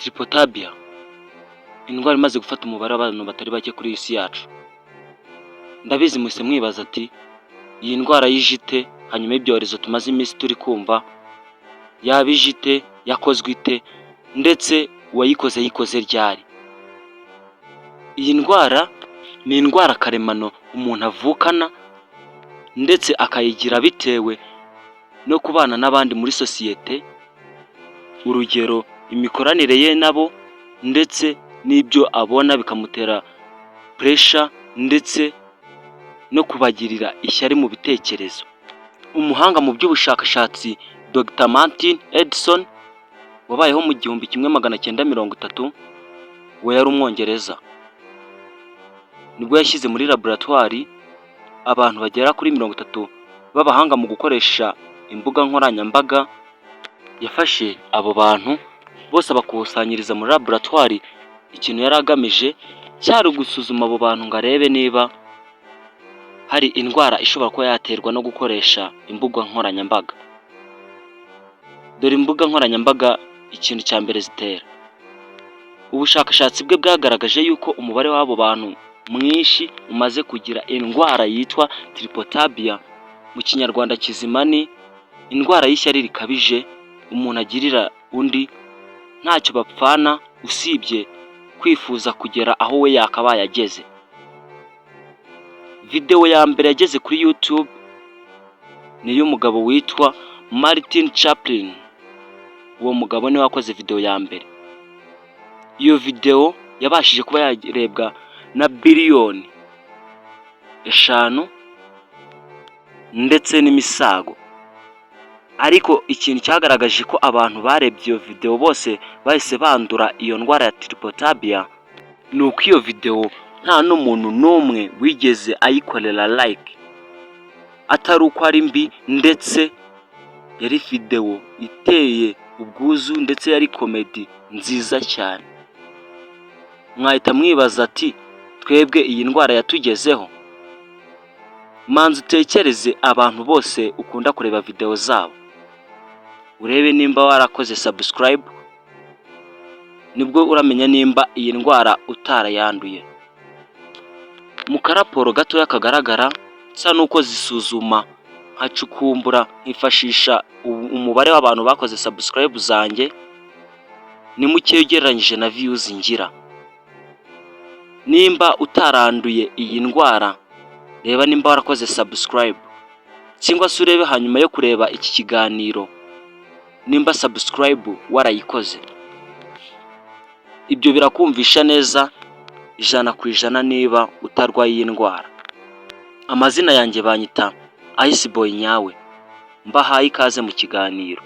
Tripotabia, indwara imaze gufata umubare w'abantu batari bake kuri iyi si yacu. Ndabizi mwese mwibaza ati iyi ndwara y'ijite hanyuma y'ibyorezo tumaze iminsi turi kumva yaba ijite, yakozwe ite, ndetse uwayikoze ryari. Iyi ndwara ni indwara karemano umuntu avukana ndetse akayigira bitewe no kubana n'abandi muri sosiyete, urugero imikoranire ye nabo ndetse n'ibyo abona bikamutera pressure ndetse no kubagirira ishyari mu bitekerezo. Umuhanga mu by'ubushakashatsi Dr. Martin Edison wabayeho mu 1930, we yari umwongereza, nibwo yashyize muri laboratoire abantu bagera kuri 30 b'abahanga mu gukoresha imbuga nkoranyambaga. Yafashe abo bantu bose abakusanyiriza muri laboratoire. Ikintu yari agamije cyari gusuzuma abo bantu ngo arebe niba hari indwara ishobora kuba yaterwa no gukoresha imbuga nkoranyambaga. Dore imbuga nkoranyambaga ikintu cya mbere zitera. Ubushakashatsi bwe bwagaragaje yuko umubare w'abo bantu mwinshi umaze kugira indwara yitwa Tripotabia. Mu kinyarwanda kizima ni indwara y'ishyari rikabije umuntu agirira undi ntacyo bapfana usibye kwifuza kugera aho we yakabaye ageze. Video ya mbere yageze kuri YouTube ni y'umugabo witwa Martin Chaplin. Uwo mugabo niwe wakoze video ya mbere. Iyo video yabashije kuba yarebwa na biliyoni 5 ndetse n'imisago. Ariko ikintu cyagaragaje ko abantu barebye iyo video bose bahise bandura iyo ndwara ya Tripotabia ni uko iyo video nta n'umuntu n'umwe wigeze ayikorera like, atari uko ari mbi, ndetse yari video iteye ubwuzu ndetse yari comedy nziza cyane. Mwahita mwibaza ati twebwe iyi ndwara yatugezeho? Manzi utekereze abantu bose ukunda kureba video zabo, urebe nimba warakoze subscribe, nibwo uramenya nimba iyi ndwara utarayanduye. Mu karaporo gatoya kagaragara nsa nuko zisuzuma nkacukumbura nkifashisha umubare w'abantu bakoze subscribe zanjye ni muke ugereranyije na views ngira. Nimba utaranduye iyi ndwara, reba nimba warakoze subscribe, cyangwa se urebe hanyuma yo kureba iki kiganiro nimba subscribe warayikoze. Ibyo birakumvisha neza 100% niba utarwaye iyi ndwara. Amazina yanjye banyita Ice Boy nyawe, mbahaye ikaze mu kiganiro.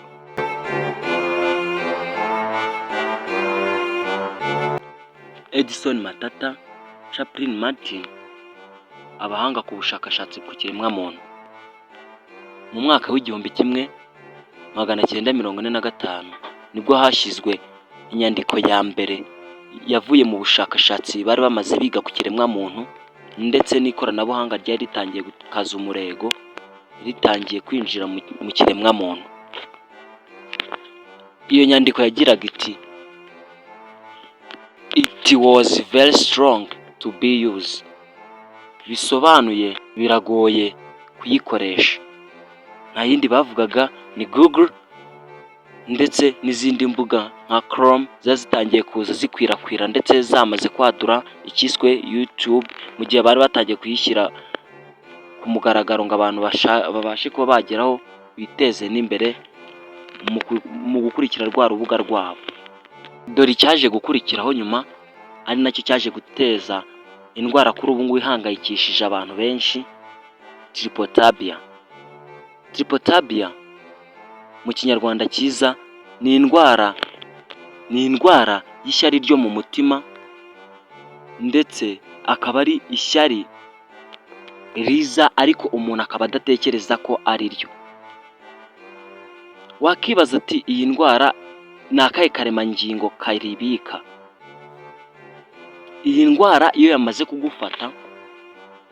Edison Matata Chaplin Martin, abahanga ku bushakashatsi ku kiremwamuntu. Mu mwaka w'1945 nibwo hashyizwe inyandiko ya mbere yavuye mu bushakashatsi bari bamaze biga ku kiremwamuntu, ndetse n'ikoranabuhanga ryari ritangiye gukaza umurego, ritangiye kwinjira mu kiremwamuntu. Iyo nyandiko yagiraga iti "It was very strong to be used", bisobanuye biragoye kuyikoresha. Nta yindi bavugaga ni Google ndetse n'izindi mbuga nka Chrome zazitangiye kuza zikwirakwira ndetse zamaze kwadura ikiswe YouTube, mu gihe bari batangiye kuyishyira ku mugaragaro ngo abantu babashe kuba bageraho biteze n'imbere mu gukurikira rwa rubuga rwabo. Dore icyaje gukurikiraho nyuma ari nacyo cyaje guteza indwara kuri ubu ngubu ihangayikishije abantu benshi, Tripotabia. Tripotabia mu kinyarwanda cyiza ni indwara y'ishyari ryo mu mutima, ndetse akaba ari ishyari riza ariko umuntu akaba adatekereza ko ari ryo. Wakibaza ati iyi ndwara ni akahe karemangingo karibika? Iyi ndwara iyo yamaze kugufata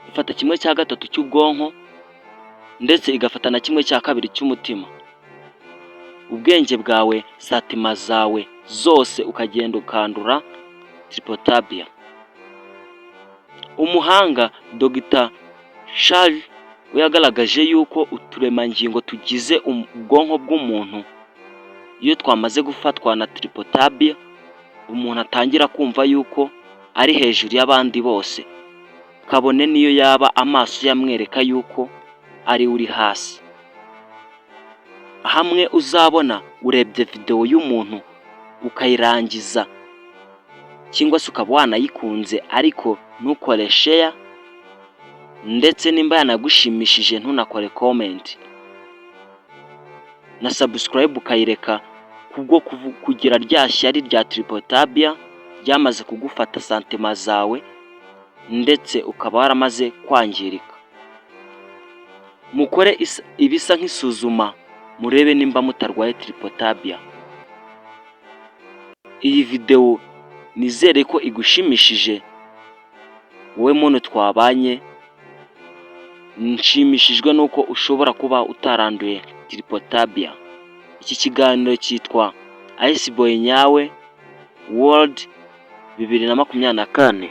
ifata 1/3 cy'ubwonko ndetse igafata na 1/2 cy'umutima. Ubwenge bwawe, satima zawe zose ukagenda ukandura tripotabia. Umuhanga Dr. Charles we yagaragaje yuko uturemangingo tugize ubwonko bw'umuntu iyo twamaze gufatwa na tripotabia, umuntu atangira kumva yuko ari hejuru y'abandi bose, kabone niyo yaba amaso yamwereka yuko ari uri hasi. Hamwe uzabona urebye video y'umuntu ukayirangiza cyangwa se ukaba wanayikunze ariko ntukore share, ndetse nimba yanagushimishije ntunakore comment na subscribe ukayireka, kubwo kugira rya shyari rya tripotabia ryamaze kugufata santema zawe ndetse ukaba waramaze kwangirika. Mukore ibisa nk'isuzuma murebe nimba mutarwaye tripotabia. Iyi video nizere ko igushimishije wowe muntu twabanye, nshimishijwe nuko ushobora kuba utaranduye tripotabia. Iki kiganiro cyitwa Iceboy nyawe World 2024.